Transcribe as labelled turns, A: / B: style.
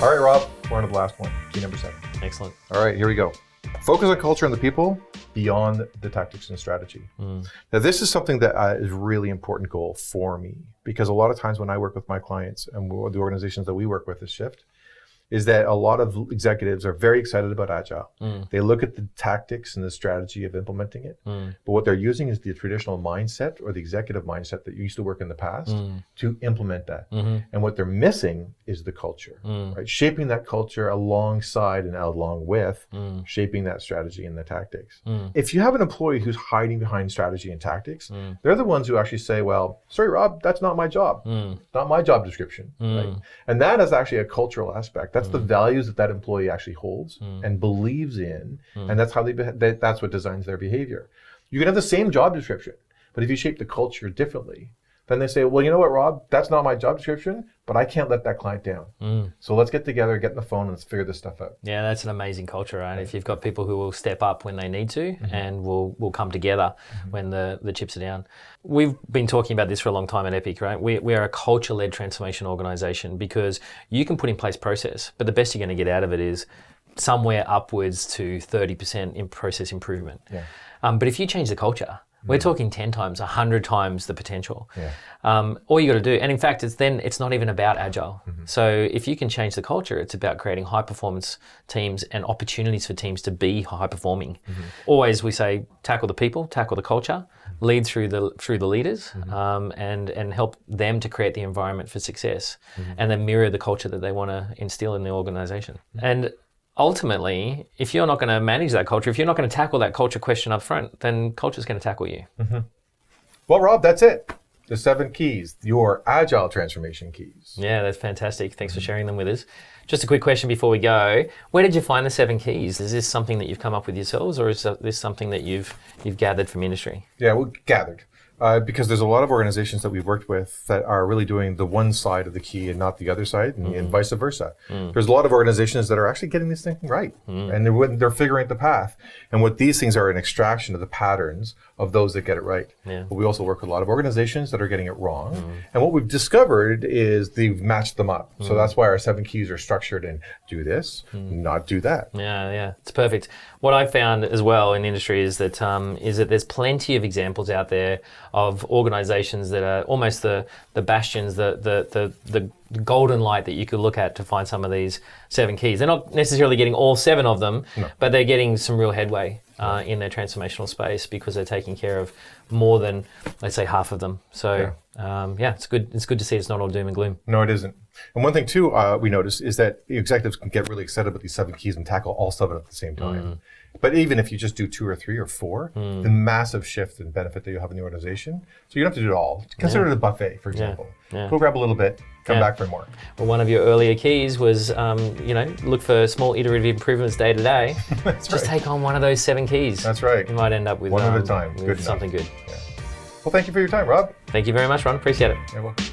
A: All right, Rob, we're on to the last one, key number 7.
B: Excellent.
A: All right, here we go. Focus on culture and the people beyond the tactics and strategy. Now, this is something that is a really important goal for me, because a lot of times when I work with my clients and the organizations that we work with at Shift, is that a lot of executives are very excited about Agile. They look at the tactics and the strategy of implementing it, but what they're using is the traditional mindset or the executive mindset that used to work in the past to implement that. And what they're missing is the culture, right? Shaping that culture alongside and along with shaping that strategy and the tactics. If you have an employee who's hiding behind strategy and tactics, they're the ones who actually say, well, sorry, Rob, that's not my job. Not my job description, right? And that is actually a cultural aspect. That's the values that employee actually holds and believes in, and that's how that's what designs their behavior. You can have the same job description, but if you shape the culture differently, then they say, well, you know what, Rob, that's not my job description, but I can't let that client down. So let's get together, get on the phone, and let's figure this stuff out.
B: Yeah, that's an amazing culture, right? If you've got people who will step up when they need to and will come together when the chips are down. We've been talking about this for a long time at Epic, right? We are a culture-led transformation organization, because you can put in place process, but the best you're going to get out of it is somewhere upwards to 30% in process improvement. But if you change the culture, we're talking 10 times, 100 times the potential. All you got to do, and in fact, it's not even about Agile. So if you can change the culture, it's about creating high performance teams and opportunities for teams to be high performing. Always we say, tackle the people, tackle the culture, lead through the leaders, and help them to create the environment for success, and then mirror the culture that they want to instill in the organization. And ultimately, if you're not going to manage that culture, if you're not going to tackle that culture question up front, then culture's going to tackle you.
A: Well, Rob, that's it. The 7 keys, your Agile transformation keys.
B: Yeah, that's fantastic. Thanks for sharing them with us. Just a quick question before we go. Where did you find the 7 keys? Is this something that you've come up with yourselves, or is this something that you've gathered from industry?
A: Yeah, we gathered. Because there's a lot of organizations that we've worked with that are really doing the one side of the key and not the other side, and vice versa. There's a lot of organizations that are actually getting this thing right, and they're figuring out the path. And what these things are an extraction of the patterns of those that get it right. But we also work with a lot of organizations that are getting it wrong. And what we've discovered is they've matched them up. So that's why our 7 keys are structured in do this, not do that.
B: Yeah, it's perfect. What I've found as well in the industry is that there's plenty of examples out there of organizations that are almost the bastions, the golden light that you could look at to find some of these 7 keys. They're not necessarily getting all 7 of them, but they're getting some real headway in their transformational space, because they're taking care of more than, let's say, half of them. So it's good. It's good to see it's not all doom and gloom.
A: No, it isn't. And one thing too we noticed is that executives can get really excited about these 7 keys and tackle all 7 at the same time. But even if you just do 2 or 3 or 4, the massive shift and benefit that you'll have in the organization. So you don't have to do it all. Consider it a buffet, for example. Go grab a little bit, come back for more.
B: Well, one of your earlier keys was, look for small iterative improvements day to day. Just take on one of those 7 keys.
A: That's right.
B: You might end up with
A: one at a time.
B: With something good.
A: Well, thank you for your time, Rob.
B: Thank you very much, Ron. Appreciate it.
A: You're welcome.